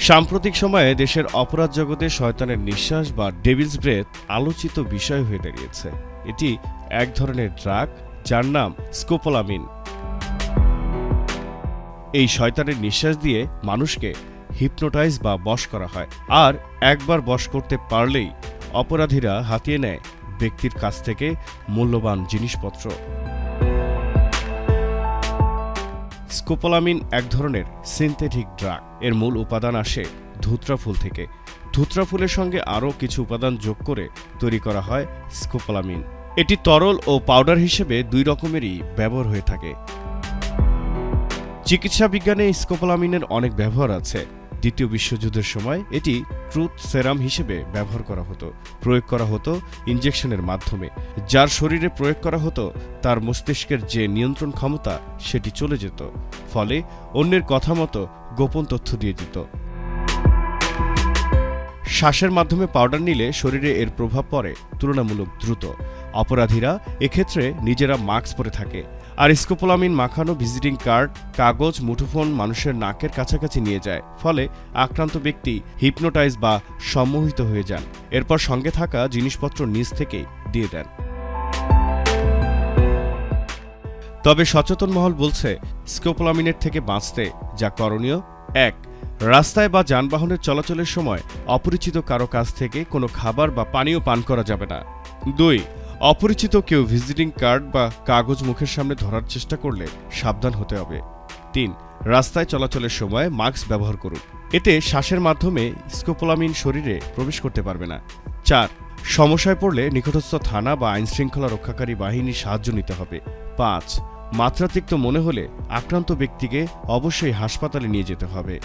সাম্প্রতিক সময়ে দেশের অপরাধ জগতে শয়তানের নিঃশ্বাস বা ডেভিলস ব্রেথ আলোচিত বিষয় হয়ে দাঁড়িয়েছে। এটি এক ধরনের ড্রাগ যার নাম স্কোপোলামিন। এই শয়তানের নিঃশ্বাস দিয়ে মানুষকে হিপনোটাইজ বা বশ করা হয়, আর একবার বশ করতে পারলেই অপরাধীরা হাতিয়ে নেয় ব্যক্তির কাছ থেকে মূল্যবান জিনিসপত্র। স্কোপোলামিন এক ধরনের সিনথেটিক ড্রাগ। এর মূল উপাদান আসে ধুত্রা ফুল থেকে। ধুত্রা ফুলের সঙ্গে আরও কিছু উপাদান যোগ করে তৈরি করা হয় স্কোপোলামিন। এটি তরল ও পাউডার হিসেবে দুই রকমেরই ব্যবহার হয়ে থাকে। চিকিৎসা বিজ্ঞানে স্কোপোলামিনের অনেক ব্যবহার আছে। দ্বিতীয় বিশ্বযুদ্ধের সময় এটি ট্রুথ সেরাম হিসেবে ব্যবহার করা হতো। প্রয়োগ করা হতো ইনজেকশনের মাধ্যমে। যার শরীরে প্রয়োগ করা হতো তার মস্তিষ্কের যে নিয়ন্ত্রণ ক্ষমতা সেটি চলে যেত, ফলে অন্যের কথা মতো গোপন তথ্য দিয়ে দিত। শ্বাসের মাধ্যমে পাউডার নিলে শরীরে এর প্রভাব পড়ে তুলনামূলক দ্রুত। অপরাধীরা এক্ষেত্রে নিজেরা মাস্ক পরে থাকে, আর স্কোপোলামিন মাখানো ভিজিটিং কার্ড, কাগজ, মুঠোফোন মানুষের নাকের কাছাকাছি নিয়ে যায়, ফলে আক্রান্ত ব্যক্তি হিপনোটাইজ বা সম্মোহিত হয়ে যান। এরপর সঙ্গে থাকা জিনিসপত্র নিজ থেকেই দিয়ে দেন। তবে সচেতন মহল বলছে, স্কোপোলামিনের থেকে বাঁচতে যা করণীয়: ১. রাস্তায় বা যানবাহনের চলাচলের সময় অপরিচিত কারো কাছ থেকে কোনো খাবার বা পানীয় পান করা যাবে না। ২. অপরিচিত কেউ ভিজিটিং কার্ড বা কাগজ মুখের সামনে ধরার চেষ্টা করলে সাবধান হতে হবে। ৩. রাস্তায় চলাচলের সময় মাস্ক ব্যবহার করুন। এতে শ্বাসের মাধ্যমে স্কোপোলামিন শরীরে প্রবেশ করতে পারবে না। ৪. সমস্যায় পড়লে নিকটস্থ থানা বা আইনশৃঙ্খলা রক্ষাকারী বাহিনীর সাহায্য নিতে হবে। ৫. মাত্রাতিরিক্ত মনে হলে আক্রান্ত ব্যক্তিকে অবশ্যই হাসপাতালে নিয়ে যেতে হবে।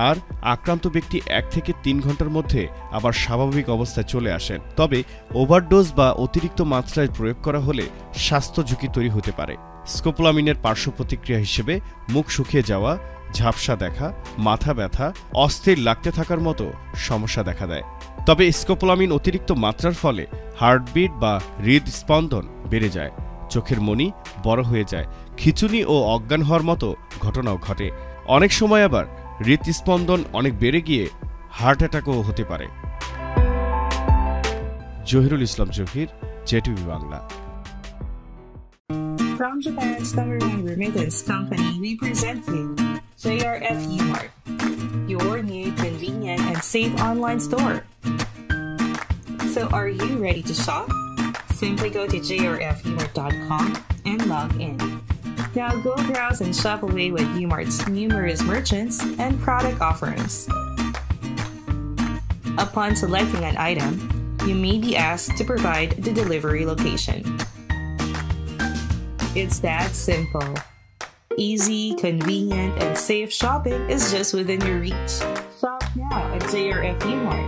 আর আক্রান্ত ব্যক্তি ১ থেকে ৩ ঘন্টার মধ্যে আবার স্বাভাবিক অবস্থায় চলে আসেন। তবে ওভারডোজ বা অতিরিক্ত মাত্রায় প্রয়োগ করা হলে স্বাস্থ্য ঝুঁকি তৈরি হতে পারে। স্কোপোলামিনের পার্শ্ব প্রতিক্রিয়া হিসেবে মুখ শুকিয়ে যাওয়া, ঝাপসা দেখা, মাথা ব্যথা, অস্থির লাগতে থাকার মতো সমস্যা দেখা দেয়। তবে স্কোপোলামিন অতিরিক্ত মাত্রার ফলে হার্টবিট বা হৃদস্পন্দন বেড়ে যায়, চোখের মণি বড় হয়ে যায়, খিঁচুনি ও অজ্ঞান হওয়ার মতো ঘটনাও ঘটে। অনেক সময় আবার হৃদস্পন্দন অনেক বেড়ে গিয়ে হার্ট অ্যাটাকও হতে পারে। Zahirul Islam Zahir, JTV Bangla. From Japan's number one remittance company, we present you JRF Umart, your new convenient and safe online store. So are you ready to shop? Simply go to jrfumart.com and log in. Now go browse and shop away with Umart's numerous merchants and product offerings. Upon selecting an item, you may be asked to provide the delivery location. It's that simple. Easy, convenient, and safe shopping is just within your reach. Shop now at JRF Umart.